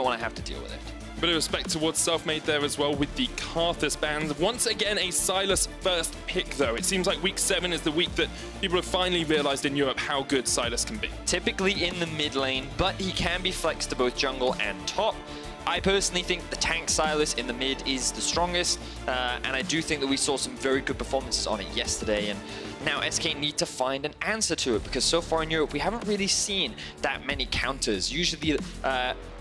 want to have to deal with it. Bit of respect towards Selfmade there as well with the Karthus band. Once again, a Sylas first pick, though. It seems like week 7 is the week that people have finally realized in Europe how good Sylas can be. Typically in the mid lane, but he can be flexed to both jungle and top. I personally think the tank Sylas in the mid is the strongest, and I do think that we saw some very good performances on it yesterday, and now SK need to find an answer to it, because so far in Europe we haven't really seen that many counters. Usually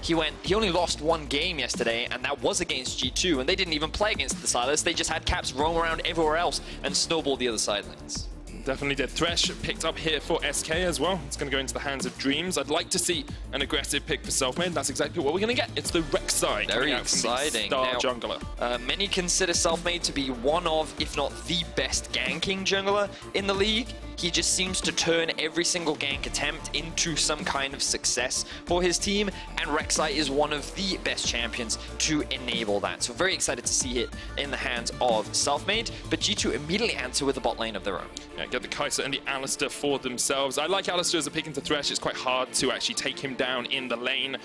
he only lost 1 game yesterday, and that was against G2, and they didn't even play against the Sylas. They just had caps roam around everywhere else and snowball the other side lanes. Definitely did. Thresh picked up here for SK as well. It's going to go into the hands of Dreams. I'd like to see an aggressive pick for Selfmade. That's exactly what we're going to get. It's the Rek'Sai. Very exciting. Star jungler. Many consider Selfmade to be one of, if not the best ganking jungler in the league. He just seems to turn every single gank attempt into some kind of success for his team, and Rek'Sai is one of the best champions to enable that. So very excited to see it in the hands of Selfmade, but G2 immediately answer with a bot lane of their own. Yeah, get the Kaisa and the Alistar for themselves. I like Alistar as a pick into Thresh. It's quite hard to actually take him down in the lane.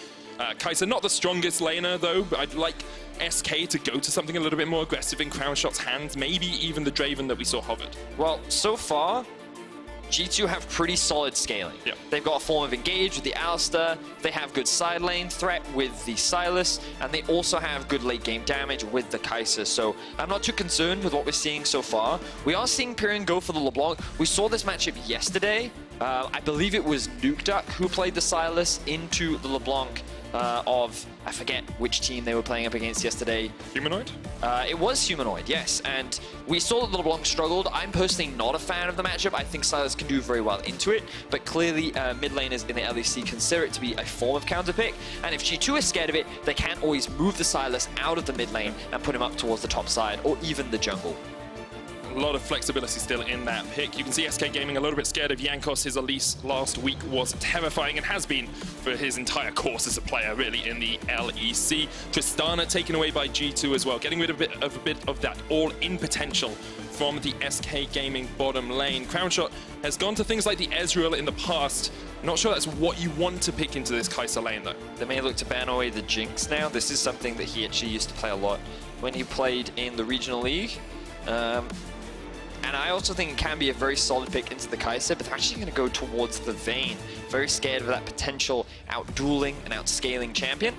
Kaisa, not the strongest laner though, but I'd like SK to go to something a little bit more aggressive in Crownshot's hands, maybe even the Draven that we saw hovered. Well, so far, G2 have pretty solid scaling. Yep. They've got a form of engage with the Alistar, they have good side lane threat with the Sylas, and they also have good late game damage with the Kaisa. So I'm not too concerned with what we're seeing so far. We are seeing Pirean go for the LeBlanc. We saw this matchup yesterday. I believe it was Nukeduck who played the Sylas into the LeBlanc of, I forget which team they were playing up against yesterday. Humanoid? It was Humanoid, yes, and we saw that the LeBlanc struggled. I'm personally not a fan of the matchup. I think Sylas can do very well into it, but clearly mid laners in the LEC consider it to be a form of counter pick, and if G2 is scared of it, they can always move the Sylas out of the mid lane and put him up towards the top side, or even the jungle. A lot of flexibility still in that pick. You can see SK Gaming a little bit scared of Jankos. His Elise last week was terrifying and has been for his entire course as a player, really, in the LEC. Tristana taken away by G2 as well, getting rid of a bit of that all-in potential from the SK Gaming bottom lane. Crownshot has gone to things like the Ezreal in the past. Not sure that's what you want to pick into this Kaisa lane, though. They may look to ban away the Jinx now. This is something that he actually used to play a lot when he played in the regional league. And I also think it can be a very solid pick into the Kaisa, but they're actually going to go towards the Vayne. Very scared of that potential out-dueling and out-scaling champion,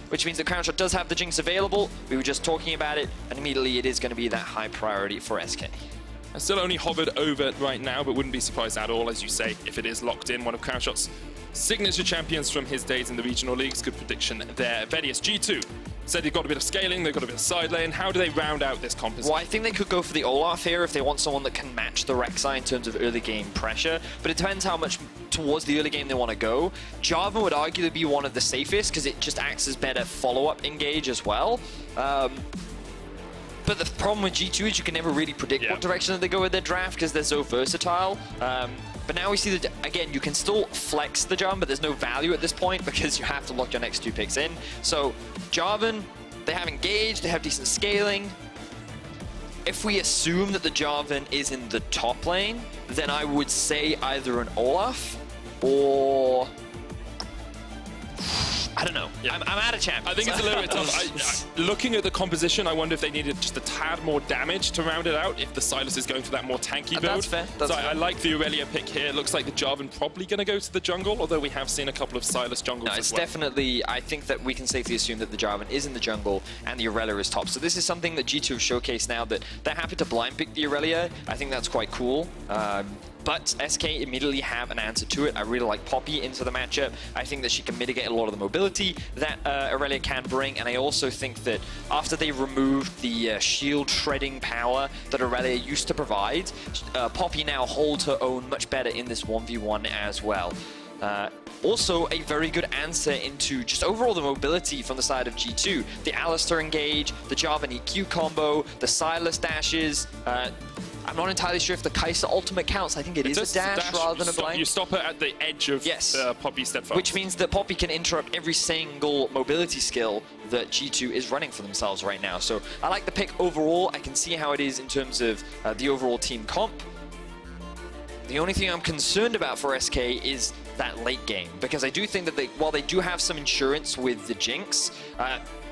which means that Crownshot does have the Jinx available. We were just talking about it, and immediately it is going to be that high priority for SK. I still only hovered over it right now, but wouldn't be surprised at all, as you say, if it is locked in. One of Crownshot's signature champions from his days in the regional leagues. Good prediction there. Vedius, G2. Said they've got a bit of scaling, they've got a bit of side lane. How do they round out this composition? Well, I think they could go for the Olaf here if they want someone that can match the Rek'Sai in terms of early game pressure, but it depends how much towards the early game they want to go. Jarvan would arguably be one of the safest because it just acts as better follow-up engage as well. But the problem with G2 is you can never really predict what direction that they go with their draft because they're so versatile. But now we see that, again, you can still flex the Jarvan, but there's no value at this point because you have to lock your next 2 picks in. So Jarvan, they have engaged, they have decent scaling. If we assume that the Jarvan is in the top lane, then I would say either an Olaf or... I don't know. Yeah. I'm out of champions. I think it's a little bit tough. Looking at the composition, I wonder if they needed just a tad more damage to round it out, if the Sylas is going for that more tanky build. That's fair. That's fair. I like the Irelia pick here. It looks like the Jarvan probably going to go to the jungle, although we have seen a couple of Sylas jungles as well. Definitely, I think that we can safely assume that the Jarvan is in the jungle and the Irelia is top. So this is something that G2 have showcased now, that they're happy to blind pick the Irelia. I think that's quite cool. But SK immediately have an answer to it. I really like Poppy into the matchup. I think that she can mitigate a lot of the mobility that Irelia can bring, and I also think that after they removed the shield shredding power that Irelia used to provide, Poppy now holds her own much better in this 1v1 as well. Also, a very good answer into just overall the mobility from the side of G2. The Alistar engage, the Jarvan EQ combo, the Sylas dashes. I'm not entirely sure if the Kaisa ultimate counts. I think it is a dash rather than a blank. You stop her at the edge of Poppy's steadfast. Which means that Poppy can interrupt every single mobility skill that G2 is running for themselves right now. So I like the pick overall. I can see how it is in terms of the overall team comp. The only thing I'm concerned about for SK is that late game, because I do think that while they do have some insurance with the Jinx,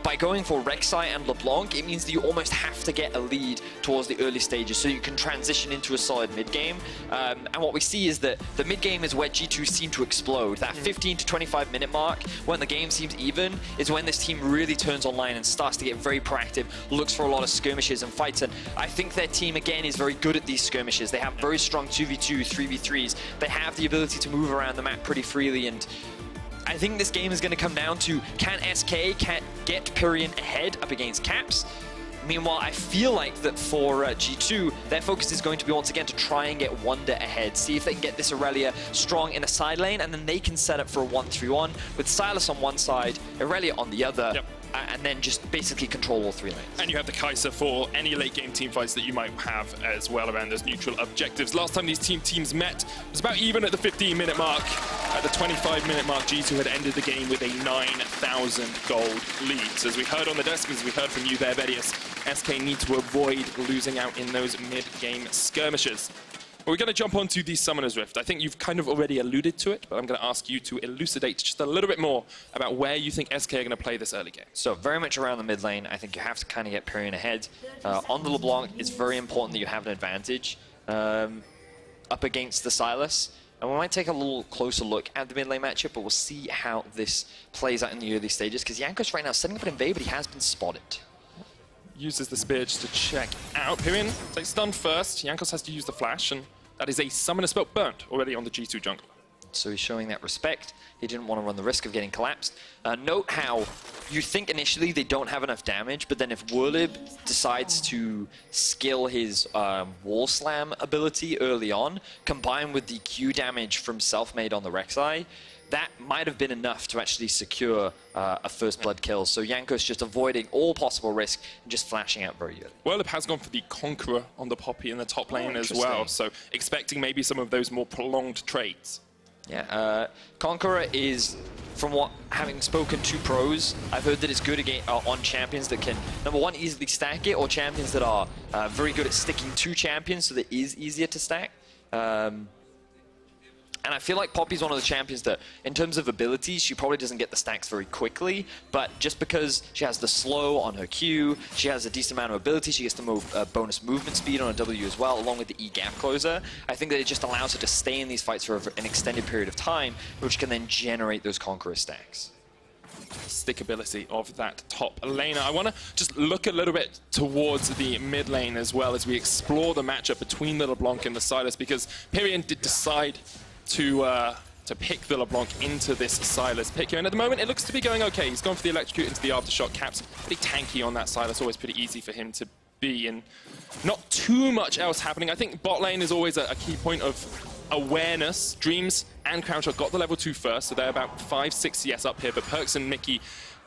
by going for Rek'Sai and LeBlanc, it means that you almost have to get a lead towards the early stages so you can transition into a solid mid-game. And what we see is that the mid-game is where G2 seem to explode. That 15 to 25 minute mark, when the game seems even, is when this team really turns online and starts to get very proactive, looks for a lot of skirmishes and fights. And I think their team, again, is very good at these skirmishes. They have very strong 2v2, 3v3s. They have the ability to move around the map pretty freely, and I think this game is going to come down to, can SK get Pirean ahead up against Caps? Meanwhile, I feel like that for G2, their focus is going to be once again to try and get Wunder ahead, see if they can get this Irelia strong in the side lane, and then they can set up for a 1-3-1 with Sylas on one side, Irelia on the other. Yep. And then just basically control all three lanes. And you have the Kaisa for any late game team fights that you might have as well around those neutral objectives. Last time these teams met was about even at the 15-minute mark. At the 25-minute mark, G2 had ended the game with a 9,000 gold lead. So as we heard on the desk, as we heard from you there, Vedius, SK need to avoid losing out in those mid-game skirmishes. We're going to jump onto the Summoner's Rift. I think you've kind of already alluded to it, but I'm going to ask you to elucidate just a little bit more about where you think SK are going to play this early game. So very much around the mid lane. I think you have to kind of get Pirean ahead. On the LeBlanc, it's very important that you have an advantage up against the Sylas. And we might take a little closer look at the mid lane matchup, but we'll see how this plays out in the early stages, because Jankos right now is setting up an invade, but he has been spotted. Uses the spears to check out. Pirean takes stun first. Jankos has to use the flash, and that is a summoner spell burnt already on the G2 jungler. So he's showing that respect. He didn't want to run the risk of getting collapsed. Note how you think initially they don't have enough damage, but then if Werlyb decides to skill his wall slam ability early on, combined with the Q damage from Selfmade on the Rek'Sai, that might have been enough to actually secure a first blood kill. So Jankos just avoiding all possible risk and just flashing out very early. Werlyb has gone for the Conqueror on the Poppy in the top lane as well, so expecting maybe some of those more prolonged trades. Yeah, Conqueror is, from what, having spoken to pros, I've heard that it's good again on champions that can, number one, easily stack it, or champions that are very good at sticking to champions, so that is easier to stack. And I feel like Poppy's one of the champions that, in terms of abilities, she probably doesn't get the stacks very quickly, but just because she has the slow on her Q, she has a decent amount of ability, she gets the bonus movement speed on a W as well, along with the E gap closer. I think that it just allows her to stay in these fights for an extended period of time, which can then generate those Conqueror stacks. Stickability of that top laner. I want to just look a little bit towards the mid lane as well as we explore the matchup between the LeBlanc and the Sylas, because Pirean did decide to pick the LeBlanc into this Sylas pick here, and at the moment it looks to be going okay. He's gone for the electrocute into the aftershock. Caps pretty tanky on that Sylas, always pretty easy for him to be, and not too much else happening. I think bot lane is always a key point of awareness. Dreams and Crownshot got the level 2 first, so they're about 5-6 CS up here, but PerkZ and Mykix,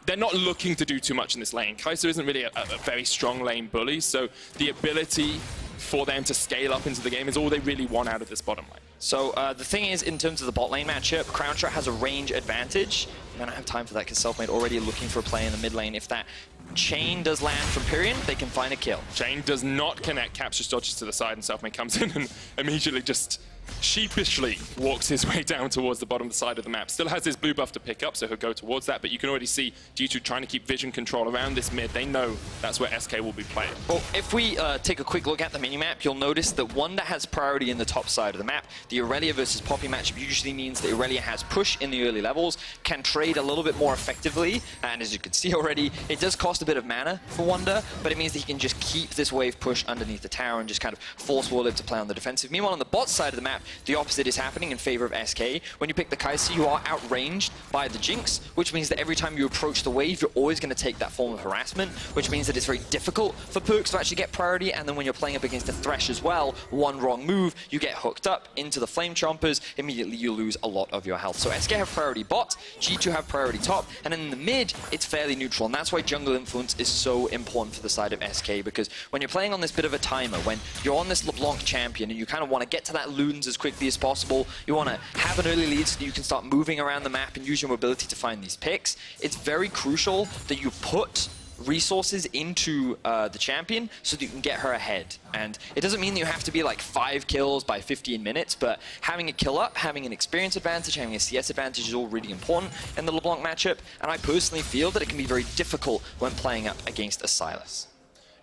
they're not looking to do too much in this lane. Kaisa isn't really a very strong lane bully, so the ability for them to scale up into the game is all they really want out of this bottom lane. So the thing is, in terms of the bot lane matchup, Crownshot has a range advantage. I don't have time for that because Selfmade already looking for a play in the mid lane. If that chain does land from Pirean, they can find a kill. Chain does not connect. Caps just dodges to the side, and Selfmade comes in and immediately just sheepishly walks his way down towards the bottom side of the map. Still has his blue buff to pick up, so he'll go towards that, but you can already see G2 trying to keep vision control around this mid. They know that's where SK will be playing. Well, if we take a quick look at the minimap, you'll notice that Wunder has priority in the top side of the map. The Irelia versus Poppy matchup usually means that Irelia has push in the early levels, can trade a little bit more effectively, and as you can see already, it does cost a bit of mana for Wunder, but it means that he can just keep this wave push underneath the tower and just kind of force Werlyb to play on the defensive. Meanwhile, on the bot side of the map, the opposite is happening in favor of SK. When you pick the Kaisa, you are outranged by the Jinx, which means that every time you approach the wave, you're always going to take that form of harassment, which means that it's very difficult for PerkZ to actually get priority, and then when you're playing up against a Thresh as well, one wrong move, you get hooked up into the Flame Chompers, immediately you lose a lot of your health. So SK have priority bot, G2 have priority top, and then in the mid, it's fairly neutral, and that's why jungle influence is so important for the side of SK, because when you're playing on this bit of a timer, when you're on this LeBlanc champion, and you kind of want to get to that Loons as quickly as possible, you want to have an early lead so that you can start moving around the map and use your mobility to find these picks. It's very crucial that you put resources into the champion so that you can get her ahead. And it doesn't mean that you have to be like 5 kills by 15 minutes, but having a kill up, having an experience advantage, having a CS advantage is all really important in the LeBlanc matchup. And I personally feel that it can be very difficult when playing up against a Sylas.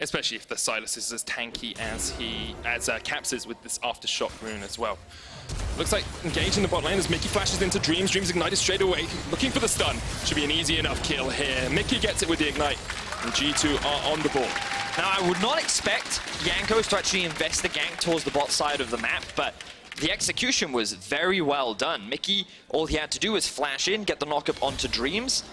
Especially if the Sylas is as tanky as Caps is with this Aftershock rune as well. Looks like engaged in the bot lane as Mickey flashes into Dreams. Dreams ignited straight away, looking for the stun. Should be an easy enough kill here. Mickey gets it with the ignite, and G2 are on the board. Now, I would not expect Jankos to actually invest the gank towards the bot side of the map, but the execution was very well done. Mickey, all he had to do was flash in, get the knock-up onto Dreams,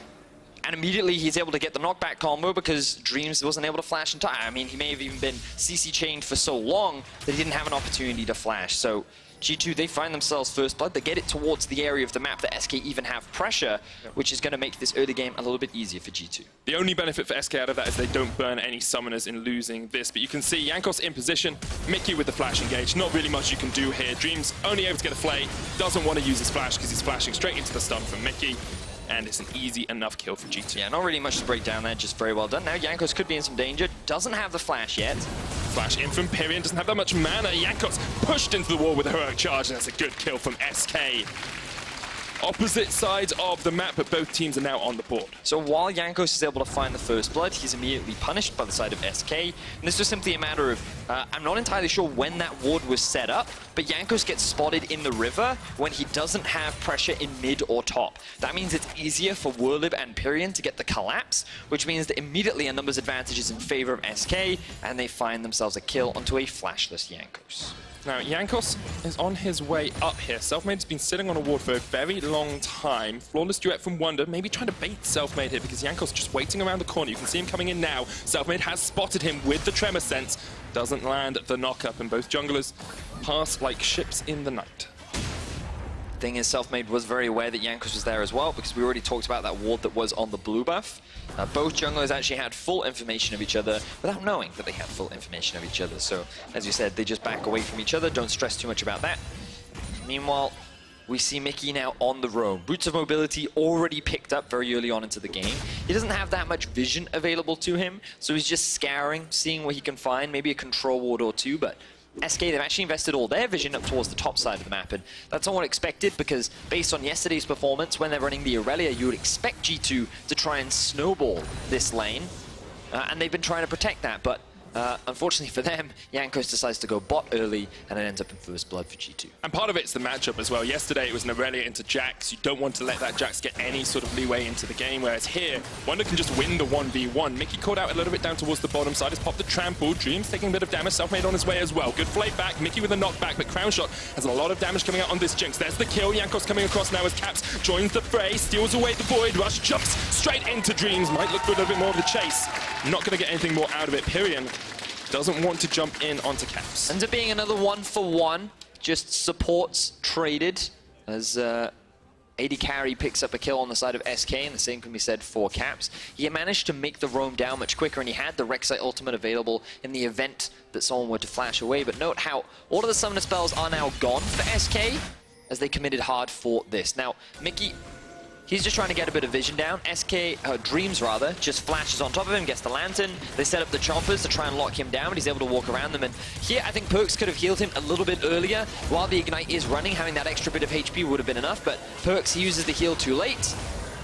and immediately he's able to get the knockback combo because Dreams wasn't able to flash in time. I mean, he may have even been CC chained for so long that he didn't have an opportunity to flash. So G2, they find themselves first blood. They get it towards the area of the map that SK even have pressure, which is going to make this early game a little bit easier for G2. The only benefit for SK out of that is they don't burn any summoners in losing this. But you can see Jankos in position, Mickey with the flash engaged. Not really much you can do here. Dreams only able to get a flay. Doesn't want to use his flash because he's flashing straight into the stun from Mickey. And it's an easy enough kill for G2. Yeah, not really much to break down there, just very well done. Now Jankos could be in some danger. Doesn't have the flash yet. Flash in from Pirean, doesn't have that much mana. Jankos pushed into the wall with a heroic charge, and that's a good kill from SK. Opposite sides of the map, but both teams are now on the board. So while Jankos is able to find the first blood, he's immediately punished by the side of SK. And this was simply a matter of, I'm not entirely sure when that ward was set up, but Jankos gets spotted in the river when he doesn't have pressure in mid or top. That means it's easier for Werlyb and Pirean to get the collapse, which means that immediately a numbers advantage is in favor of SK, and they find themselves a kill onto a flashless Jankos. Now, Jankos is on his way up here. Selfmade's been sitting on a ward for a very long time. Flawless duet from Wunder, maybe trying to bait Selfmade here because Jankos just waiting around the corner. You can see him coming in now. Selfmade has spotted him with the Tremor Sense. Doesn't land the knock-up, and both junglers pass like ships in the night. Thing is, Selfmade was very aware that Jankos was there as well, because we already talked about that ward that was on the blue buff. Both junglers actually had full information of each other without knowing that they had full information of each other. So, as you said, they just back away from each other, don't stress too much about that. Meanwhile, we see Mickey now on the roam. Boots of Mobility already picked up very early on into the game. He doesn't have that much vision available to him, so he's just scouring, seeing what he can find, maybe a control ward or two, but SK, they've actually invested all their vision up towards the top side of the map, and that's somewhat expected because based on yesterday's performance, when they're running the Irelia, you would expect G2 to try and snowball this lane, and they've been trying to protect that, but unfortunately for them, Jankos decides to go bot early, and it ends up in first blood for G2. And part of it's the matchup as well. Yesterday it was an Irelia into Jax. You don't want to let that Jax get any sort of leeway into the game, whereas here, Wunder can just win the 1v1. Mickey caught out a little bit down towards the bottom side, has popped the trample. Dreams taking a bit of damage, Selfmade on his way as well. Good flay back, Mickey with a knockback, but Crownshot has a lot of damage coming out on this Jinx. There's the kill, Jankos coming across now as Caps joins the fray, steals away the Void Rush, jumps straight into Dreams. Might look for a little bit more of the chase. Not going to get anything more out of it. Pirean doesn't want to jump in onto Caps. Ends up being another 1-for-1, just supports traded as AD Carry picks up a kill on the side of SK, and the same can be said for Caps. He managed to make the roam down much quicker, and he had the Rek'Sai ultimate available in the event that someone were to flash away. But note how all of the summoner spells are now gone for SK as they committed hard for this. Now, Mickey, he's just trying to get a bit of vision down. Dreams rather, just flashes on top of him, gets the lantern. They set up the chompers to try and lock him down, but he's able to walk around them. And here, I think PerkZ could have healed him a little bit earlier. While the Ignite is running, having that extra bit of HP would have been enough, but PerkZ uses the heal too late.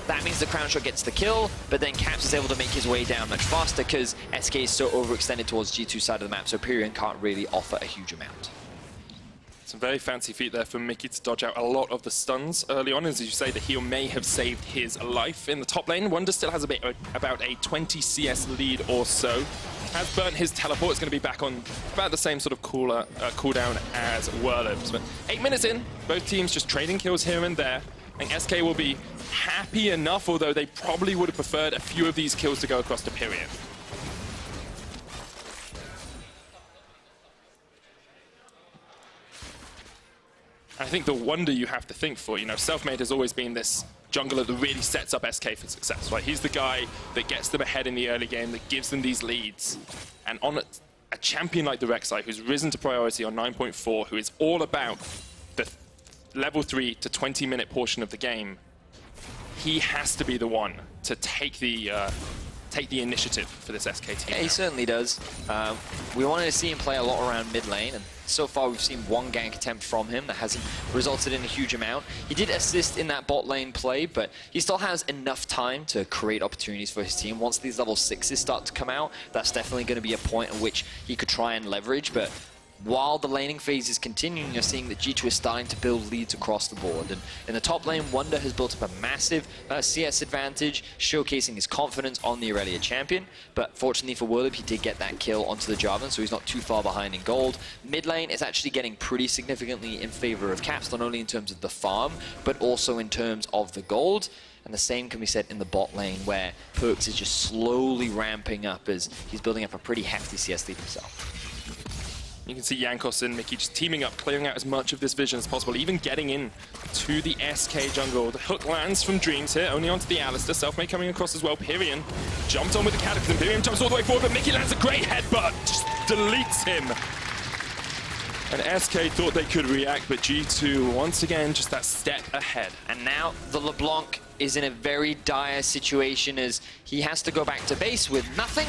That means the Crownshot gets the kill, but then Caps is able to make his way down much faster because SK is so overextended towards G2 side of the map, so Pirean can't really offer a huge amount. Some very fancy feat there for Mickey to dodge out a lot of the stuns early on. As you say, the heal may have saved his life in the top lane. Wunder still has about a 20 CS lead or so. Has burnt his teleport. It's going to be back on about the same sort of cooldown as Werlyb. But 8 minutes in, both teams just trading kills here and there. And SK will be happy enough, although they probably would have preferred a few of these kills to go across to Pirean. I think the Wunder you have to think for, Selfmade has always been this jungler that really sets up SK for success, right? He's the guy that gets them ahead in the early game, that gives them these leads. And on a champion like the Rek'Sai, who's risen to priority on 9.4, who is all about the level 3 to 20-minute portion of the game, he has to be the one to take the take the initiative for this SK team. Yeah, he certainly does. We wanted to see him play a lot around mid lane, and so far we've seen one gank attempt from him that hasn't resulted in a huge amount. He did assist in that bot lane play, but he still has enough time to create opportunities for his team. Once these level 6s start to come out, that's definitely going to be a point at which he could try and leverage, but while the laning phase is continuing, you're seeing that G2 is starting to build leads across the board. And in the top lane, Wunder has built up a massive CS advantage, showcasing his confidence on the Irelia champion. But fortunately for Werlyb, he did get that kill onto the Jarvan, so he's not too far behind in gold. Mid lane is actually getting pretty significantly in favor of Caps, not only in terms of the farm, but also in terms of the gold. And the same can be said in the bot lane, where PerkZ is just slowly ramping up as he's building up a pretty hefty CS lead himself. You can see Jankos and Mykix just teaming up, clearing out as much of this vision as possible, even getting in to the SK jungle. The hook lands from Dreams here, only onto the Alistar. Selfmade coming across as well. Pirean jumped on with the Cataclysm. Pirean jumps all the way forward, but Mickey lands a great headbutt, just deletes him. And SK thought they could react, but G2, once again, just that step ahead. And now the LeBlanc is in a very dire situation as he has to go back to base with nothing.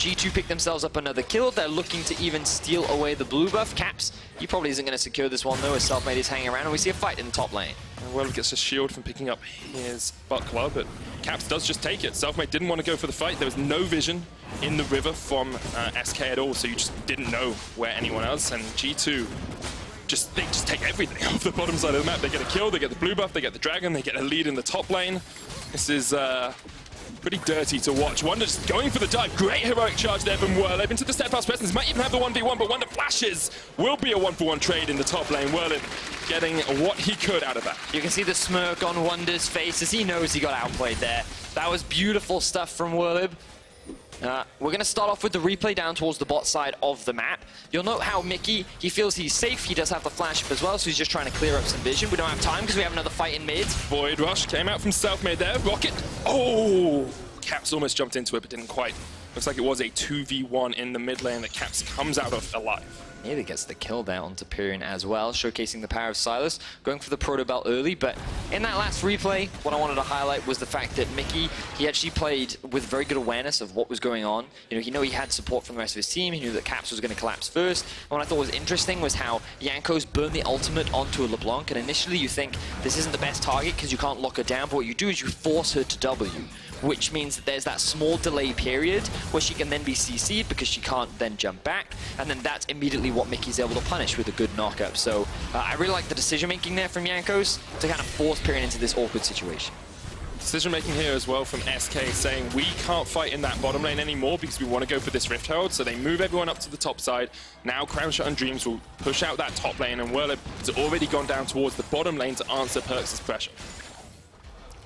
G2 pick themselves up another kill. They're looking to even steal away the blue buff. Caps, he probably isn't going to secure this one though, as Selfmade is hanging around, and we see a fight in the top lane. Werlyb gets a shield from picking up his buckler, but Caps does just take it. Selfmade didn't want to go for the fight. There was no vision in the river from SK at all, so you just didn't know where anyone else, and G2 they just take everything off the bottom side of the map. They get a kill, they get the blue buff, they get the dragon, they get a lead in the top lane. This is pretty dirty to watch. Wunder just going for the dive. Great heroic charge there from Werlyb into the steadfast presence. Might even have the 1v1, but Wunder flashes. Will be a 1-for-1 trade in the top lane. Werlyb getting what he could out of that. You can see the smirk on Wunder's face as he knows he got outplayed there. That was beautiful stuff from Werlyb. We're going to start off with the replay down towards the bot side of the map. You'll note how Mickey, he feels he's safe. He does have the flash up as well, so he's just trying to clear up some vision. We don't have time because we have another fight in mid. Void Rush came out from Selfmade there. Rocket. Oh! Caps almost jumped into it, but didn't quite. Looks like it was a 2v1 in the mid lane that Caps comes out of alive. Nearly gets the kill down onto Pirean as well, showcasing the power of Sylas, going for the proto belt early. But in that last replay, what I wanted to highlight was the fact that Mickey, he actually played with very good awareness of what was going on. You know he had support from the rest of his team. He knew that Caps was going to collapse first. And what I thought was interesting was how Jankos burned the ultimate onto a LeBlanc. And initially you think this isn't the best target because you can't lock her down, but what you do is you force her to W, which means that there's that small delay period where she can then be CC'd because she can't then jump back, and then that's immediately what Mickey's able to punish with a good knockup. So I really like the decision-making there from Jankos to kind of force Pirean into this awkward situation. Decision-making here as well from SK, saying we can't fight in that bottom lane anymore because we want to go for this Rift Herald, so they move everyone up to the top side. Now Crownshot and Dreams will push out that top lane, and Werlyb has already gone down towards the bottom lane to answer PerkZ's pressure.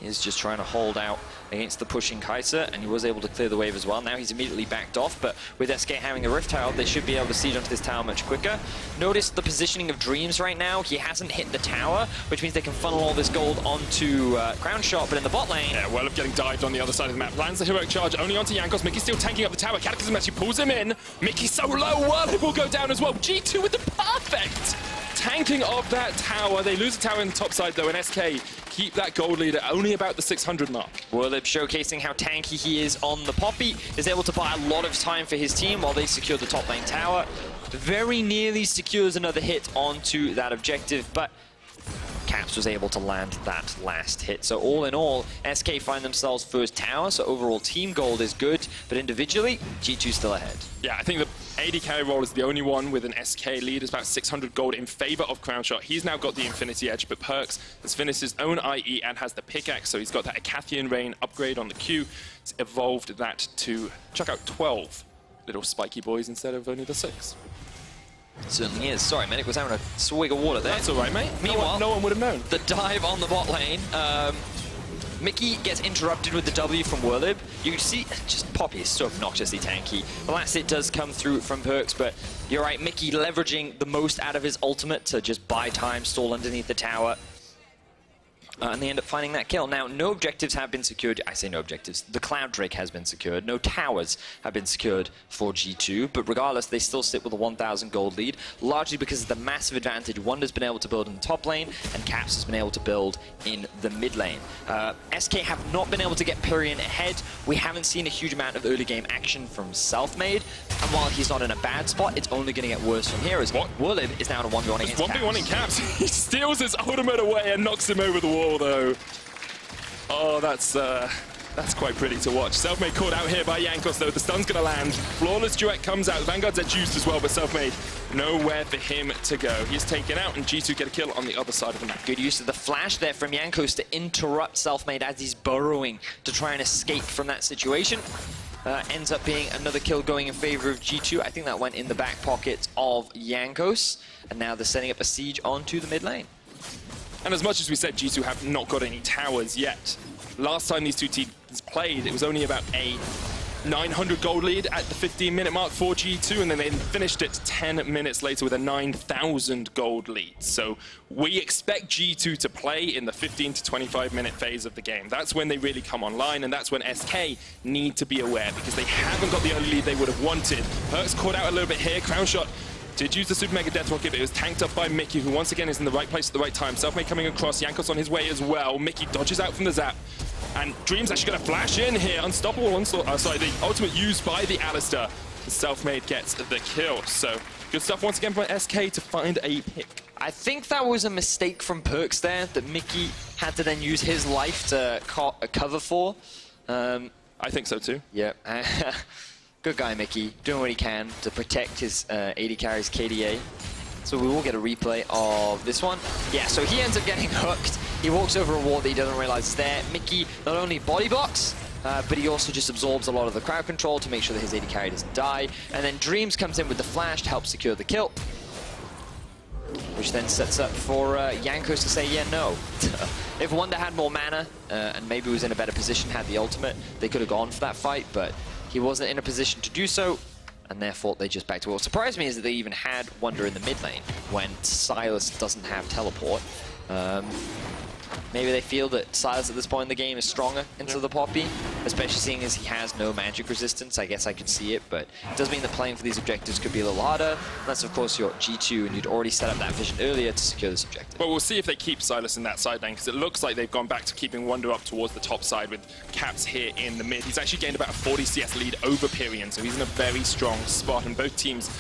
He's just trying to hold out against the pushing Kaisa, and he was able to clear the wave as well. Now he's immediately backed off, but with SK having a Rift Herald, they should be able to siege onto this tower much quicker. Notice the positioning of Dreams right now. He hasn't hit the tower, which means they can funnel all this gold onto Crownshot, but in the bot lane... Yeah, Werlyb getting dived on the other side of the map. Lands the heroic charge only onto Jankos. Mickey's still tanking up the tower. Cataclysm actually pulls him in. Mickey's so low, Werlyb will go down as well. G2 with the perfect tanking of that tower. They lose the tower in the top side though, and SK keep that gold lead at only about the 600 mark. Werlyb showcasing how tanky he is on the Poppy, is able to buy a lot of time for his team while they secure the top lane tower. Very nearly secures another hit onto that objective, but Caps was able to land that last hit. So all in all, SK find themselves first tower, so overall team gold is good, but individually, G2 still ahead. Yeah, I think the AD carry role is the only one with an SK lead. It's about 600 gold in favor of Crownshot. He's now got the Infinity Edge, but PerkZ has finished his own IE and has the pickaxe, so he's got that Acathian Rain upgrade on the Q. It's evolved that to chuck out 12 little spiky boys instead of only the 6. It certainly is. Sorry, Medic was having a swig of water there. That's all right, mate. Meanwhile, no one would have known. The dive on the bot lane. Mickey gets interrupted with the W from Werlyb. You can see, just Poppy is so obnoxiously tanky. The last hit does come through from PerkZ, but you're right, Mickey leveraging the most out of his ultimate to just buy time, stall underneath the tower. And they end up finding that kill. Now, no objectives have been secured. I say no objectives. The Cloud Drake has been secured. No towers have been secured for G2. But regardless, they still sit with a 1,000 gold lead, largely because of the massive advantage Wunder's been able to build in the top lane, and Caps has been able to build in the mid lane. SK have not been able to get Pirean ahead. We haven't seen a huge amount of early game action from Selfmade. And while he's not in a bad spot, it's only going to get worse from here as Werlyb is now in a 1v1 against Caps. 1v1 in Caps. He steals his ultimate away and knocks him over the wall, though. Oh, that's quite pretty to watch. Selfmade caught out here by Jankos, though. The stun's going to land. Flawless duet comes out. Vanguard's edge used as well, but Selfmade, nowhere for him to go. He's taken out, and G2 get a kill on the other side of the map. Good use of the flash there from Jankos to interrupt Selfmade as he's burrowing to try and escape from that situation. Ends up being another kill going in favor of G2. I think that went in the back pocket of Jankos, and now they're setting up a siege onto the mid lane. And as much as we said G2 have not got any towers yet, last time these two teams played, it was only about a 900 gold lead at the 15-minute mark for G2, and then they finished it 10 minutes later with a 9,000 gold lead. So we expect G2 to play in the 15 to 25-minute phase of the game. That's when they really come online, and that's when SK need to be aware, because they haven't got the early lead they would have wanted. PerkZ caught out a little bit here. Crownshot did use the Super Mega Death Rocket, but it was tanked up by Mickey, who once again is in the right place at the right time. Selfmade coming across, Jankos on his way as well. Mickey dodges out from the zap. And Dream's actually going to flash in here. Unstoppable sorry, the ultimate used by the Alistar. Selfmade gets the kill. So good stuff once again from SK to find a pick. I think that was a mistake from PerkZ there, that Mickey had to then use his life to cover for. I think so too. Yeah. Good guy, Mickey, doing what he can to protect his AD carry's KDA. So we will get a replay of this one. Yeah, so he ends up getting hooked. He walks over a wall that he doesn't realize is there. Mickey not only body blocks, but he also just absorbs a lot of the crowd control to make sure that his AD carry doesn't die. And then Dreams comes in with the flash to help secure the kill, which then sets up for Jankos to say, yeah, no. If Wunder had more mana and maybe was in a better position, had the ultimate, they could have gone for that fight, but he wasn't in a position to do so, and therefore they just backed to it. What surprised me is that they even had Wunder in the mid lane when Sylas doesn't have teleport. Maybe they feel that Sylas at this point in the game is stronger into the Poppy, especially seeing as he has no magic resistance. I guess I could see it, but it does mean that playing for these objectives could be a little harder. Unless, of course, you're G2 and you'd already set up that vision earlier to secure this objective. Well, we'll see if they keep Sylas in that side lane, because it looks like they've gone back to keeping Wunder up towards the top side with Caps here in the mid. He's actually gained about a 40 CS lead over Pirean, so he's in a very strong spot, and both teams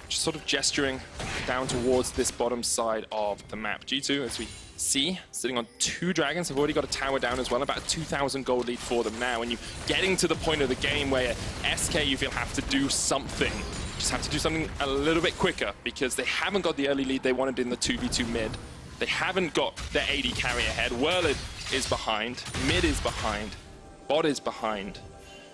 just sort of gesturing down towards this bottom side of the map. G2, as we see, sitting on 2 dragons, have already got a tower down as well, about a 2,000 gold lead for them now, and you're getting to the point of the game where SK, you feel, have to do something. Just have to do something a little bit quicker, because they haven't got the early lead they wanted in the 2v2 mid. They haven't got their AD carry ahead. Werlyb is behind, mid is behind, bot is behind.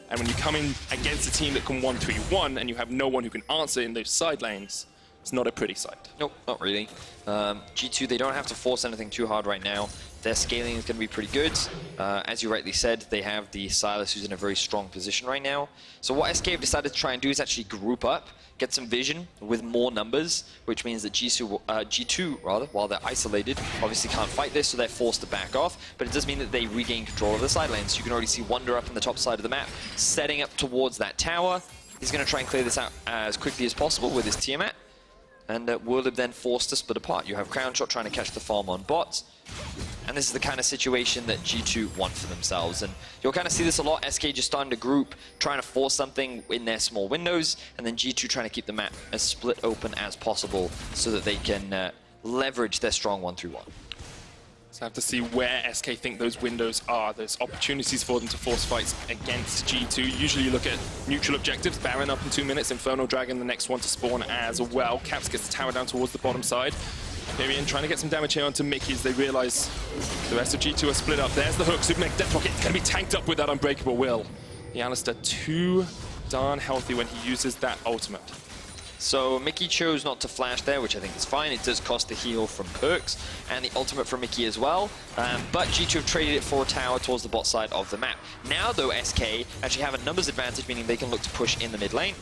And when you come in against a team that can 1v1 and you have no one who can answer in those side lanes, it's not a pretty sight. Nope, not really. G2, they don't have to force anything too hard right now. Their scaling is going to be pretty good. As you rightly said, they have the Sylas, who's in a very strong position right now. So what SK have decided to try and do is actually group up, get some vision with more numbers, which means that G2, while they're isolated, obviously can't fight this, so they're forced to back off. But it does mean that they regain control of the side lanes. You can already see Wunder up on the top side of the map, setting up towards that tower. He's going to try and clear this out as quickly as possible with his Tiamat. And Werlyb then forced to split apart. You have Crownshot trying to catch the farm on bots. And this is the kind of situation that G2 want for themselves. And you'll kind of see this a lot. SK just starting to group, trying to force something in their small windows, and then G2 trying to keep the map as split open as possible so that they can leverage their strong 1-3-1. So I have to see where SK think those windows are. There's opportunities for them to force fights against G2. Usually you look at neutral objectives. Baron up in 2 minutes. Infernal Dragon, the next one to spawn as well. Caps gets the tower down towards the bottom side. Pirean trying to get some damage here onto Mickey as they realize the rest of G2 are split up. There's the hook. Super Mega Death Rocket. It's going to be tanked up with that Unbreakable Will. The Alistar too darn healthy when he uses that ultimate. So Mickey chose not to flash there, which I think is fine. It does cost the heal from PerkZ and the ultimate from Mickey as well. But G2 have traded it for a tower towards the bot side of the map. Now though, SK actually have a numbers advantage, meaning they can look to push in the mid lane.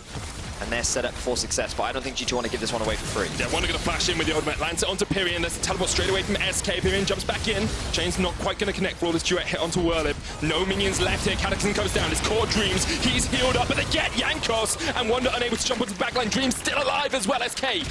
and they're set up for success. But I don't think G2 want to give this one away for free. Yeah, Wunder going to flash in with the ultimate, lands it onto Pirean. There's a teleport straight away from SK. Pirean jumps back in. Chain's not quite going to connect. Flawless duet hit onto Werlyb. No minions left here. Cataclysm goes down. His core Dreams. He's healed up, but they get Jankos, and Wunder unable to jump onto the backline. Dreams still alive as well. SK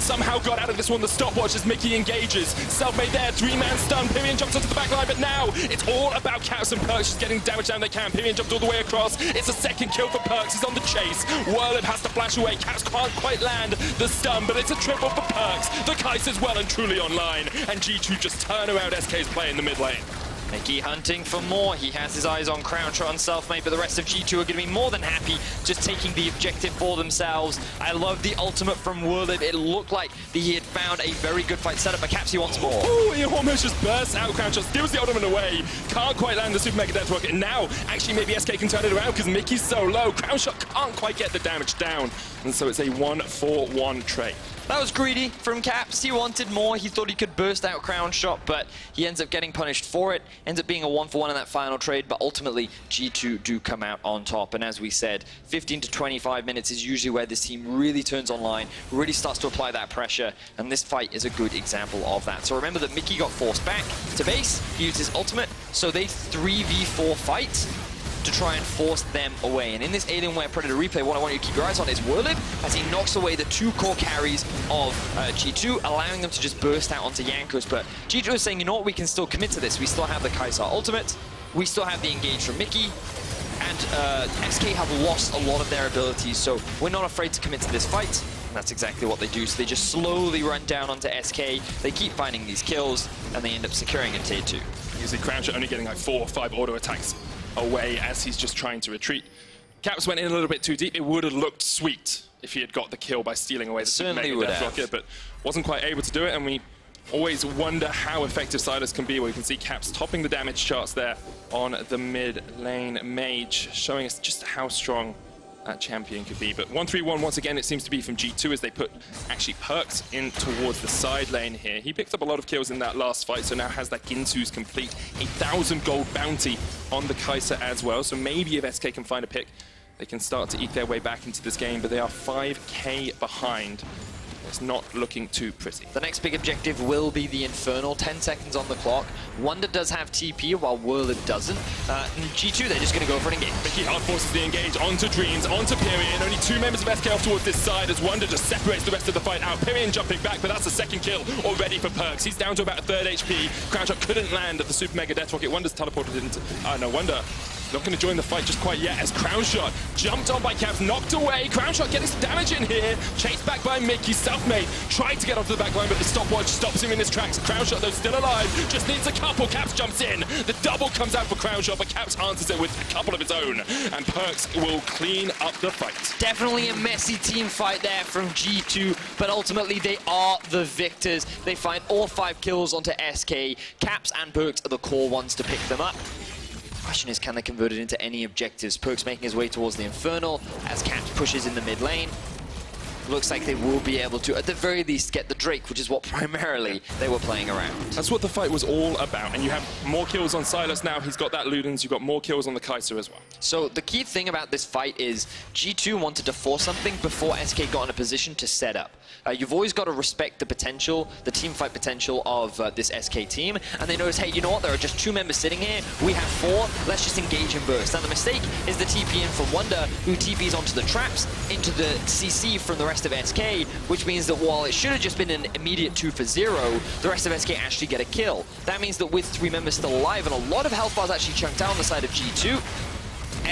somehow got out of this one. The stopwatch as Mickey engages. Selfmade there. 3-man stun. Pirean jumps onto the backline, but now it's all about Caps and PerkZ just getting damage down they can. Pirean jumped all the way across. It's a second kill for PerkZ. He's on the chase. Werlyb has to flash away. Caps can't quite land the stun, but it's a triple for PerkZ. The Kaisa's well and truly online, and G2 just turn around SK's play in the mid lane. Mickey hunting for more. He has his eyes on Crownshot and Selfmade, but the rest of G2 are going to be more than happy just taking the objective for themselves. I love the ultimate from Werlyb. It looked like he had found a very good fight setup, but Caps, he wants more. Oh, he almost just bursts out. Crownshot steals the ultimate away. Can't quite land the Super Mega Death Rocket. And now, actually, maybe SK can turn it around because Mickey's so low. Crownshot can't quite get the damage down. And so it's a 1-4-1 trade. That was greedy from Caps. He wanted more. He thought he could burst out Crownshot, but he ends up getting punished for it. Ends up being a 1-for-1 in that final trade, but ultimately G2 do come out on top. And as we said, 15 to 25 minutes is usually where this team really turns online, really starts to apply that pressure, and this fight is a good example of that. So remember that Mickey got forced back to base. He used his ultimate, so they 3v4 fight to try and force them away. And in this Alienware Predator replay, what I want you to keep your eyes on is Werlyb as he knocks away the 2 core carries of G2, allowing them to just burst out onto Jankos. But G2 is saying, you know what, we can still commit to this. We still have the Kaisa ultimate, we still have the engage from Mickey, and SK have lost a lot of their abilities, so we're not afraid to commit to this fight. And that's exactly what they do. So they just slowly run down onto SK, they keep finding these kills, and they end up securing a tier 2. You see Crownshot only getting like 4 or 5 auto attacks away as he's just trying to retreat. Caps went in a little bit too deep. It would have looked sweet if he had got the kill by stealing away the Super Mega Death Rocket, but wasn't quite able to do it, and we always wonder how effective Sylas can be. Well, you can see Caps topping the damage charts there on the mid lane mage, showing us just how strong that champion could be. But 1-3-1 once again, it seems to be from G2 as they put actually PerkZ in towards the side lane here. He picked up a lot of kills in that last fight, so now has that Ginsu's complete 1,000 gold bounty on the Kaisa as well. So maybe if SK can find a pick, they can start to eke their way back into this game, but they are 5k behind. It's not looking too pretty. The next big objective will be the Infernal. 10 seconds on the clock. Wunder does have TP while Werlyb doesn't. G2, they're just going to go for an engage. Mickey hard forces the engage onto Dreams, onto Pirean. Only 2 members of SK off towards this side as Wunder just separates the rest of the fight out. Pirean jumping back, but that's a second kill already for PerkZ. He's down to about 3rd HP. Crownshot couldn't land at the Super Mega Death Rocket. Wunder's teleported into... no, Wunder not going to join the fight just quite yet as Crownshot jumped on by Caps, knocked away. Crownshot getting some damage in here. Chased back by Mickey. Selfmade tried to get onto the back line, but the stopwatch stops him in his tracks. Crownshot, though, still alive. Just needs a couple. Caps jumps in. The double comes out for Crownshot, but Caps answers it with a couple of its own. And PerkZ will clean up the fight. Definitely a messy team fight there from G2, but ultimately they are the victors. They find all 5 kills onto SK. Caps and PerkZ are the core ones to pick them up. Question is, can they convert it into any objectives? PerkZ making his way towards the Infernal as Caps pushes in the mid lane. Looks like they will be able to, at the very least, get the Drake, which is what primarily they were playing around. That's what the fight was all about. And you have more kills on Sylas now. He's got that Ludens. You've got more kills on the Kaisa as well. So the key thing about this fight is G2 wanted to force something before SK got in a position to set up. You've always got to respect the potential, the team fight potential of this SK team. And they notice, hey, you know what? There are just 2 members sitting here. We have 4. Let's just engage and burst. Now the mistake is the TP in from Wunder, who TPs onto the traps, into the CC from the rest of SK, which means that while it should have just been an immediate 2 for 0, the rest of SK actually get a kill. That means that with 3 members still alive and a lot of health bars actually chunked out on the side of G2,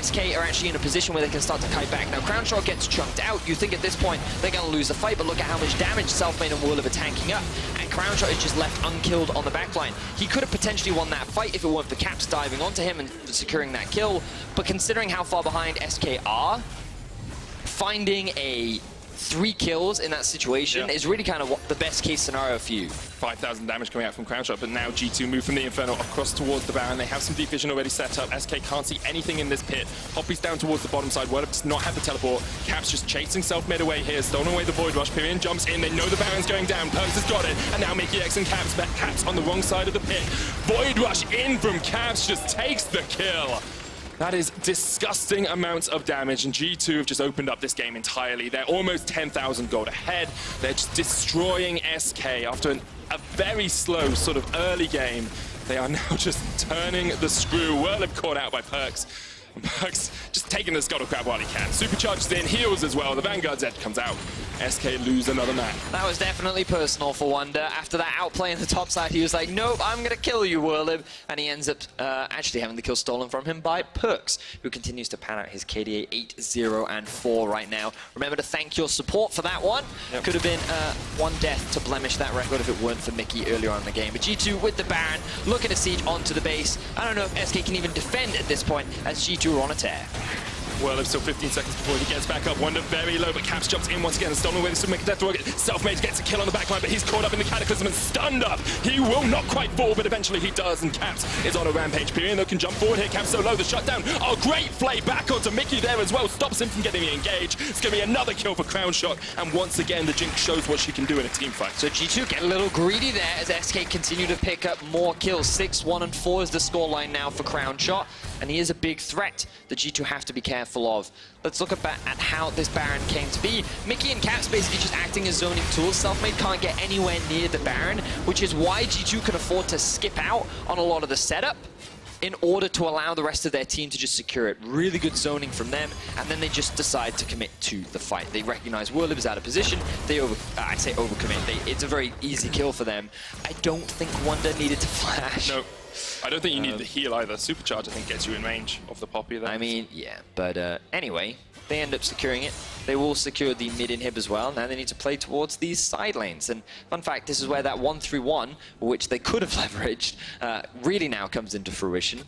SK are actually in a position where they can start to kite back. Now, Crownshot gets chunked out. You think at this point they're going to lose the fight, but look at how much damage Selfmade and Werlyb are tanking up. And Crownshot is just left unkilled on the backline. He could have potentially won that fight if it weren't for Caps diving onto him and securing that kill. But considering how far behind SK are, finding a 3 kills in that situation is really kind of what the best case scenario for you. 5,000 damage coming out from Crownshot, but now G2 move from the Inferno across towards the Baron. They have some deep vision already set up. SK can't see anything in this pit. Hoppy's down towards the bottom side. Werlyb does not have the teleport. Caps just chasing Selfmade away here, stolen away the Void Rush. Pirean jumps in. They know the Baron's going down. PerkZ has got it. And now Mykix and Caps, but Caps on the wrong side of the pit. Void Rush in from Caps, just takes the kill. That is disgusting amounts of damage, and G2 have just opened up this game entirely. They're almost 10,000 gold ahead. They're just destroying SK after a very slow sort of early game. They are now just turning the screw. Werlyb caught out by PerkZ. PerkZ just taking the scuttle crab while he can. Supercharges in, heals as well. The Vanguard Z comes out. SK lose another man. That was definitely personal for Wunder. After that outplay in the top side, he was like, nope, I'm going to kill you, Werlyb. And he ends up actually having the kill stolen from him by PerkZ, who continues to pan out his KDA 8-0 and 4 right now. Remember to thank your support for that one. Yep. Could have been one death to blemish that record if it weren't for Mickey earlier on in the game. But G2 with the Baron, looking to siege onto the base. I don't know if SK can even defend at this point, as G2 are on a tear. Werlyb still 15 seconds before he gets back up. Wunder very low, but Caps jumps in once again and stolen away. This will make a death target. Selfmade gets a kill on the backline, but he's caught up in the Cataclysm and stunned up. He will not quite fall, but eventually he does, and Caps is on a rampage. Pirean, though, can jump forward here. Caps so low, the shutdown. Oh, great play back onto Mickey there as well. Stops him from getting engaged. It's going to be another kill for Crownshot, and once again, the Jinx shows what she can do in a team fight. So G2 get a little greedy there as SK continue to pick up more kills. 6, 1, and 4 is the scoreline now for Crownshot, and he is a big threat that G2 have to be careful of. Let's look at how this Baron came to be. Mickey and Caps basically just acting as zoning tools. Selfmade can't get anywhere near the Baron, which is why G2 can afford to skip out on a lot of the setup in order to allow the rest of their team to just secure it. Really good zoning from them, and then they just decide to commit to the fight. They recognize Werlyb is out of position. They I say overcommit. It's a very easy kill for them. I don't think Wunder needed to flash. No. I don't think you need the heal either. Supercharge, I think, gets you in range of the Poppy there. I mean, yeah, but anyway, they end up securing it. They will secure the mid inhib as well. Now they need to play towards these side lanes. And fun fact, this is where that 1-3-1, which they could have leveraged, really now comes into fruition.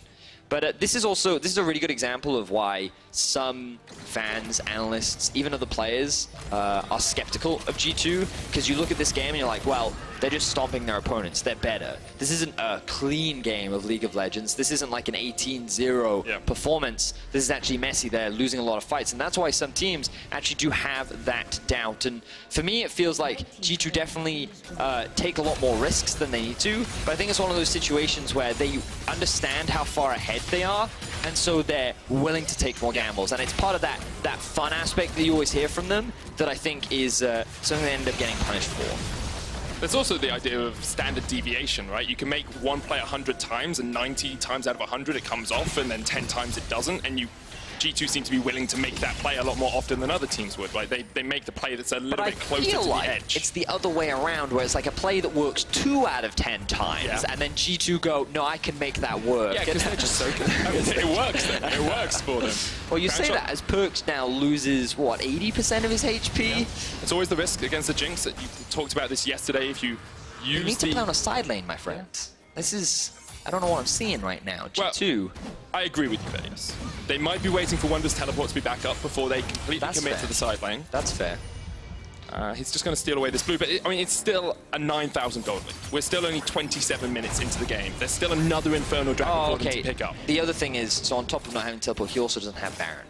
But this is a really good example of why some fans, analysts, even other players are skeptical of G2, because you look at this game and you're like, well, they're just stomping their opponents. They're better. This isn't a clean game of League of Legends. This isn't like an 18-0 performance. This is actually messy. They're losing a lot of fights, and that's why some teams actually do have that doubt. And for me, it feels like G2 definitely take a lot more risks than they need to, but I think it's one of those situations where they understand how far ahead they are, and so they're willing to take more gambles. And it's part of that fun aspect that you always hear from them that I think is something they end up getting punished for. There's also the idea of standard deviation, right? You can make one play 100 times, and 90 times out of 100 it comes off, and then 10 times it doesn't, and G2 seem to be willing to make that play a lot more often than other teams would. Like they make the play that's a little bit closer to the edge. It's the other way around, where it's like a play that works 2 out of 10 times, and then G2 go, no, I can make that work. Yeah, because they're just so good. I mean, it works then. It works for them. Well, you say that as PerkZ now loses, what, 80% of his HP? Yeah. It's always the risk against the Jinx. That you talked about this yesterday. If you use you need to play on a side lane, my friend. This is... I don't know what I'm seeing right now. G2. Well, I agree with you, Vedius. They might be waiting for Wunder's teleport to be back up before they completely commit to the side lane. That's fair. He's just going to steal away this blue, but I mean, it's still a 9,000 gold lead. We're still only 27 minutes into the game. There's still another Infernal Dragon for them to pick up. The other thing is, so on top of not having teleport, he also doesn't have Baron.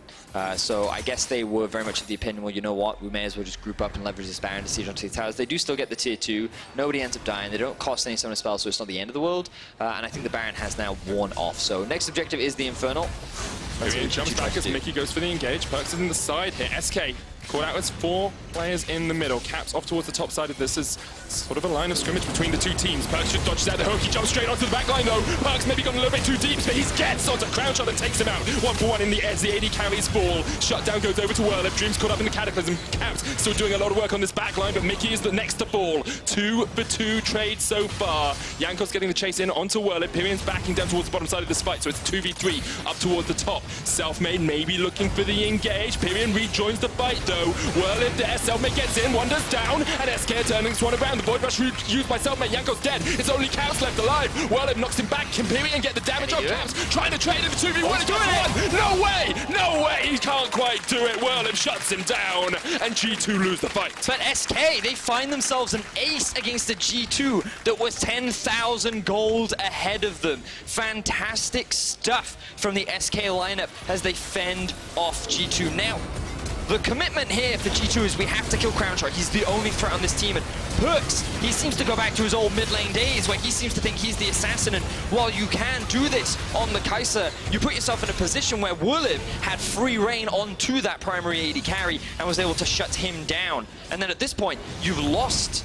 So I guess they were very much of the opinion, well, you know what, we may as well just group up and leverage this Baron to siege onto the towers. They do still get the tier 2. Nobody ends up dying. They don't cost any summon spells, so it's not the end of the world. And I think the Baron has now worn off. So next objective is the Infernal. Pirean jumps back as Mickey goes for the engage. PerkZ is in the side here. SK caught out as 4 players in the middle. Caps off towards the top side of this is sort of a line of scrimmage between the two teams. PerkZ just dodges out the hook. He jumps straight onto the back line though. PerkZ maybe gone a little bit too deep, but he gets onto Crownshot and takes him out. 1-for-1 in the edge. The AD carries fall. Shutdown goes over to Werlyb. Dreams caught up in the Cataclysm. Caps still doing a lot of work on this back line, but Mickey is the next to fall. 2-for-2 trade so far. Jankos getting the chase in onto Werlyb. Pirean's backing down towards the bottom side of this fight, so it's 2v3 up towards the top. Selfmade maybe looking for the engage. Pirean rejoins the fight though. Werlyb there, Selfmade gets in, Wunder's down, and SK turning this one around. The Void Rush used by Selfmade, Jankos dead. It's only Caps left alive. Werlyb knocks him back. Can Pirean get the damage on Caps? Trying to trade in the 2v1 against 1. No way! No way! He can't quite do it. Werlyb shuts him down, and G2 lose the fight. But SK, they find themselves an ace against a G2 that was 10,000 gold ahead of them. Fantastic stuff from the SK lineup as they fend off G2. Now, The commitment here for G2 is we have to kill Crownshot. He's the only threat on this team. And PerkZ, he seems to go back to his old mid lane days where he seems to think he's the assassin. And while you can do this on the Kaisa, you put yourself in a position where Werlyb had free reign onto that primary AD carry and was able to shut him down. And then at this point, you've lost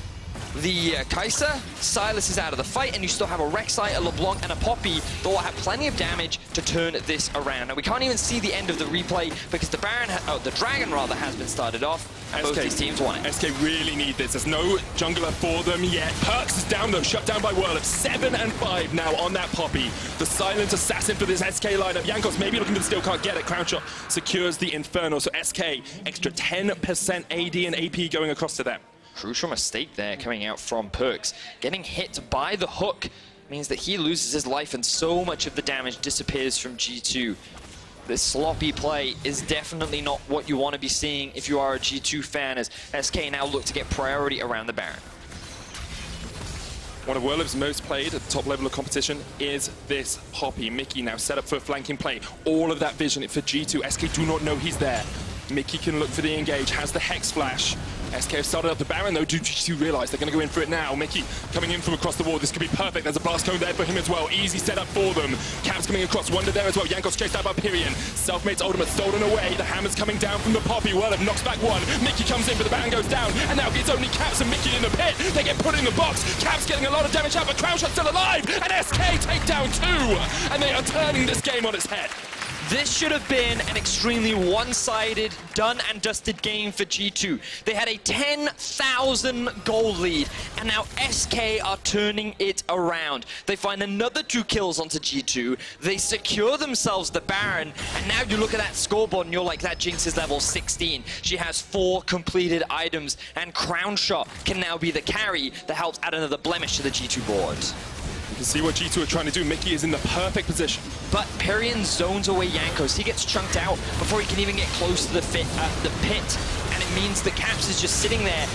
the Kaisa, Sylas is out of the fight, and you still have a Rek'Sai, a LeBlanc, and a Poppy that will have plenty of damage to turn this around. Now, we can't even see the end of the replay because the the Dragon rather, has been started off, and both these teams won it. SK really need this. There's no jungler for them yet. PerkZ is down though, shut down by Werlyb. 7 and 5 now on that Poppy. The silent assassin for this SK lineup. Jankos maybe looking for the steal, can't get it. Crownshot secures the Inferno, so SK extra 10% AD and AP going across to them. Crucial mistake there coming out from PerkZ. Getting hit by the hook means that he loses his life and so much of the damage disappears from G2. This sloppy play is definitely not what you want to be seeing if you are a G2 fan, as SK now look to get priority around the Baron. One of Werlyb's most played at the top level of competition is this Poppy. Mickey now set up for a flanking play. All of that vision for G2. SK do not know he's there. Mickey can look for the engage, has the Hex Flash. SK have started up the Baron though. Do G2 realize they're going to go in for it now? Mickey coming in from across the wall. This could be perfect. There's a blast cone there for him as well. Easy setup for them. Caps coming across. Wunder there as well. Jankos chased out by Pirean. Selfmade's ultimate stolen away. The hammer's coming down from the Poppy. Werlyb knocks back one. Mickey comes in, but the Baron goes down. And now it's only Caps and Mickey in the pit. They get put in the box. Caps getting a lot of damage out, but Crownshot's still alive. And SK take down 2. And they are turning this game on its head. This should have been an extremely one-sided, done and dusted game for G2. They had a 10,000 goal lead, and now SK are turning it around. They find another 2 kills onto G2, they secure themselves the Baron, and now you look at that scoreboard and you're like, that Jinx is level 16. She has 4 completed items, and Crownshot can now be the carry that helps add another blemish to the G2 board. You can see what G2 are trying to do. Mickey is in the perfect position. But Pirean zones away Jankos. He gets chunked out before he can even get close to the pit. And it means that Caps is just sitting there,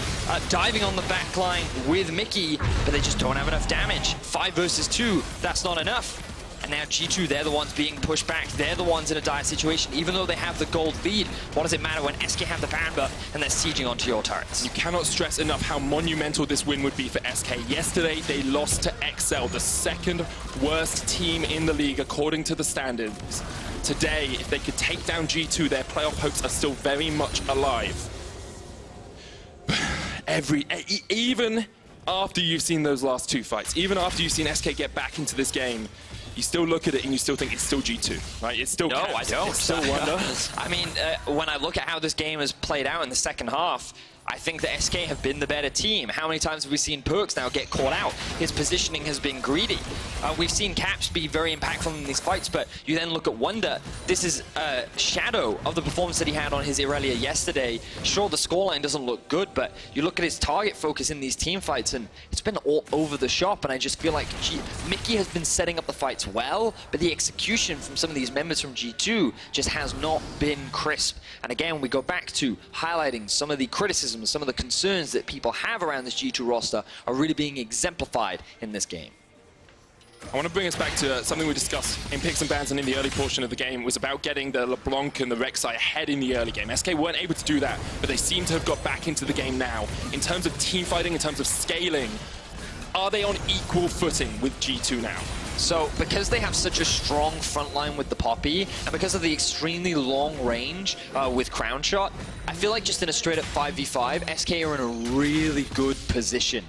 diving on the back line with Mickey, but they just don't have enough damage. 5 versus 2, that's not enough. And now G2, they're the ones being pushed back. They're the ones in a dire situation. Even though they have the gold lead, what does it matter when SK have the Baron buff and they're sieging onto your turrets? You cannot stress enough how monumental this win would be for SK. Yesterday, they lost to XL, the 2nd worst team in the league according to the standards. Today, if they could take down G2, their playoff hopes are still very much alive. Even after you've seen those last 2 fights, even after you've seen SK get back into this game, you still look at it and you still think it's still G2, right? It's still No, Caps, I don't. It's still Wunder. I mean, when I look at how this game has played out in the second half, I think that SK have been the better team. How many times have we seen PerkZ now get caught out? His positioning has been greedy. We've seen Caps be very impactful in these fights, but you then look at Wunder. This is a shadow of the performance that he had on his Irelia yesterday. Sure, the scoreline doesn't look good, but you look at his target focus in these team fights, and it's been all over the shop, and I just feel like Mickey has been setting up the fights well, but the execution from some of these members from G2 just has not been crisp. And again, we go back to highlighting some of the criticisms, some of the concerns that people have around this G2 roster are really being exemplified in this game. I want to bring us back to something we discussed in Picks and Bans and in the early portion of the game. It was about getting the LeBlanc and the Rek'Sai ahead in the early game. SK weren't able to do that, but they seem to have got back into the game now. In terms of team fighting, in terms of scaling, are they on equal footing with G2 now? So, because they have such a strong front line with the Poppy, and because of the extremely long range with Crownshot, I feel like just in a straight-up 5v5, SK are in a really good position.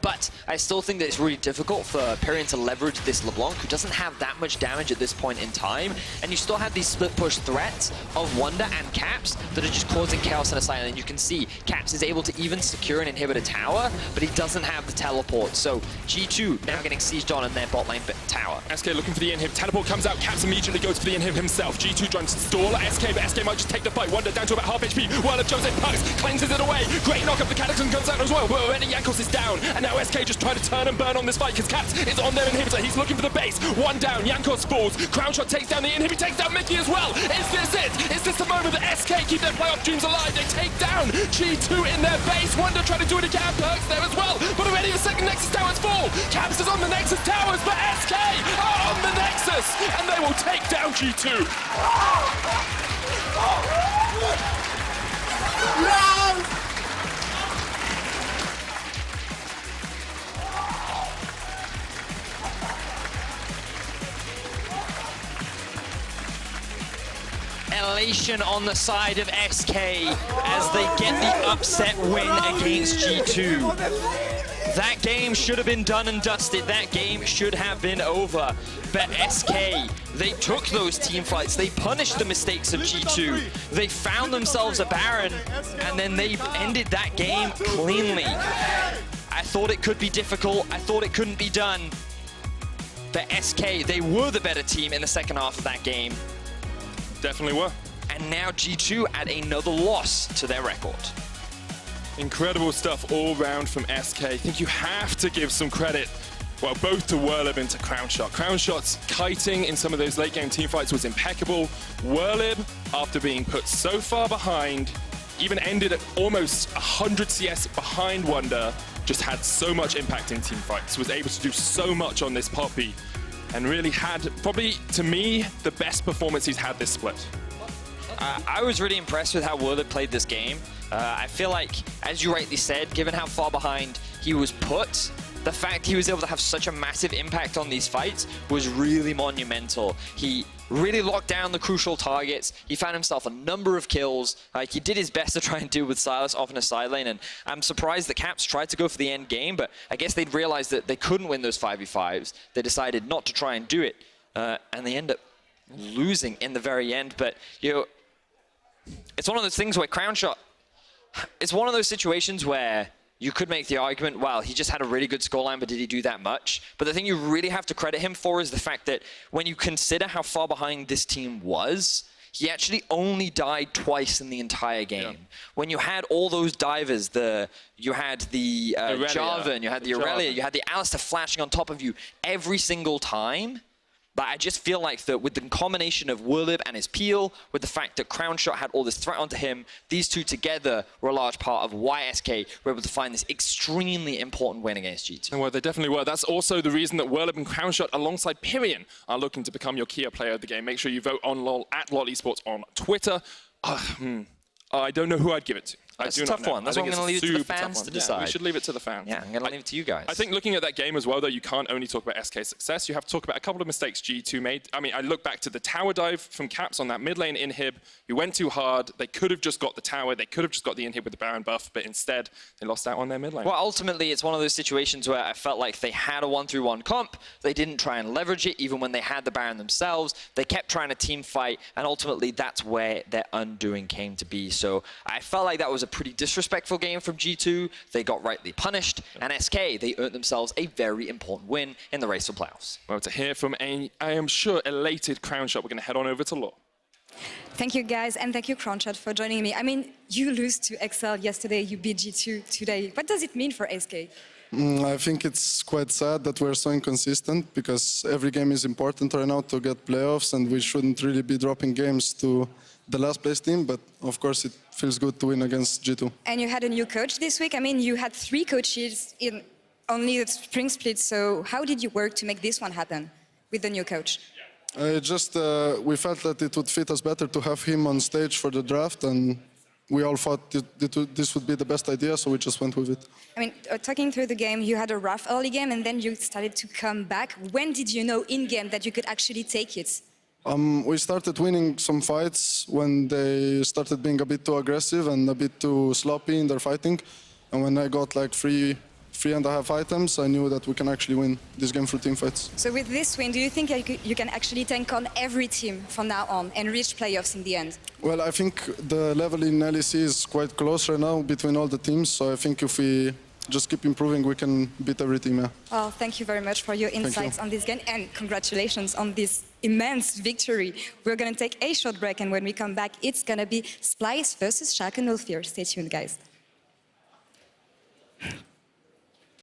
But I still think that it's really difficult for Pirean to leverage this LeBlanc, who doesn't have that much damage at this point in time, and you still have these split-push threats of Wunder and Caps that are just causing chaos in a side, and you can see Caps is able to even secure and inhibit a tower, but he doesn't have the teleport. So G2 now getting sieged on in their bot lane tower. SK looking for the inhib. Teleport comes out. Caps immediately goes for the inhib himself. G2 trying to stall SK, but SK might just take the fight. Wunder down to about half HP. Werlyb jumps in, PerkZ cleanses it away. Great knock up. The Cataclysm comes out as well. But already Jankos is down. And now SK just trying to turn and burn on this fight because Caps is on their inhibitor. He's looking for the base. One down. Jankos falls. Crownshot takes down the inhib. He takes down Mickey as well. Is this it? Is this the moment that SK keep their playoff dreams alive? They take down G2 in their base. Wunder trying to do it again. PerkZ there as well. But already the second Nexus Tower's full. Caps is on the Nexus Towers, but SK are on the Nexus, and they will take down G2. frustration on the side of SK as they get the upset win against G2. That game should have been done and dusted. That game should have been over. But SK, they took those team fights. They punished the mistakes of G2. They found themselves a Baron, and then they ended that game cleanly. I thought it could be difficult. I thought it couldn't be done. But SK, they were the better team in the second half of that game. Definitely were. And now G2 add another loss to their record. Incredible stuff all round from SK. I think you have to give some credit, well, both to Werlyb and to Crownshot. Crownshot's kiting in some of those late game teamfights was impeccable. Werlyb, after being put so far behind, even ended at almost 100 CS behind Wunder, just had so much impact in teamfights, was able to do so much on this Poppy, and really had, probably, to me, the best performance he's had this split. I was really impressed with how Werlyb played this game. I feel like, as you rightly said, given how far behind he was put, the fact he was able to have such a massive impact on these fights was really monumental. He really locked down the crucial targets. He found himself a number of kills. He did his best to try and deal with Sylas off in a side lane, and I'm surprised that Caps tried to go for the end game, but I guess they'd realized that they couldn't win those 5v5s. They decided not to try and do it, and they end up losing in the very end. But, you know, it's one of those things where Crownshot, it's one of those situations where you could make the argument, well, he just had a really good scoreline, but did he do that much? But the thing you really have to credit him for is the fact that when you consider how far behind this team was, he actually only died twice in the entire game. Yeah. When you had all those divers, you had the Jarvan, you had the Irelia, you had the Alistar flashing on top of you every single time. But I just feel like that with the combination of Werlyb and his peel, with the fact that Crownshot had all this threat onto him, these two together were a large part of why SK were able to find this extremely important win against G2. Well, they definitely were. That's also the reason that Werlyb and Crownshot, alongside Pirean, are looking to become your key player of the game. Make sure you vote on at lolesports on Twitter. I don't know who I'd give it to. That's a tough one. That's what I'm going to leave it to the fans to decide. Yeah, we should leave it to the fans. Yeah, I'm going to leave it to you guys. I think looking at that game as well, though, you can't only talk about SK's success. You have to talk about a couple of mistakes G2 made. I mean, I look back to the tower dive from Caps on that mid lane inhib. You went too hard. They could have just got the tower. They could have just got the inhib with the Baron buff, but instead, they lost out on their mid lane. Well, ultimately, it's one of those situations where I felt like they had a 1-3-1 comp. They didn't try and leverage it, even when they had the Baron themselves. They kept trying to team fight, and ultimately, that's where their undoing came to be. So I felt like that was a pretty disrespectful game from G2. They got rightly punished, and SK, they earned themselves a very important win in the race for playoffs. Well, to hear from I am sure, elated Crownshot, we're going to head on over to Law. Thank you, guys, and thank you, Crownshot, for joining me. I mean, you lose to Excel yesterday, you beat G2 today. What does it mean for SK? I think it's quite sad that we're so inconsistent, because every game is important right now to get playoffs, and we shouldn't really be dropping games to the last place team, but of course it feels good to win against G2. And you had a new coach this week. I mean, you had 3 coaches in only the spring split, so how did you work to make this one happen with the new coach? We felt that it would fit us better to have him on stage for the draft, and we all thought this would be the best idea, so we just went with it. I mean, talking through the game, you had a rough early game, and then you started to come back. When did you know in-game that you could actually take it? We started winning some fights when they started being a bit too aggressive and a bit too sloppy in their fighting. And when I got like 3.5 items, I knew that we can actually win this game through team fights. So with this win, do you think you can actually tank on every team from now on and reach playoffs in the end? Well, I think the level in LEC is quite close right now between all the teams. So I think if we just keep improving, we can beat every team. Yeah. Well, thank you very much for your insights on this game, and congratulations on this immense victory. We're going to take a short break, and when we come back, it's going to be Splice versus Shark and Wolfear. Stay tuned, guys.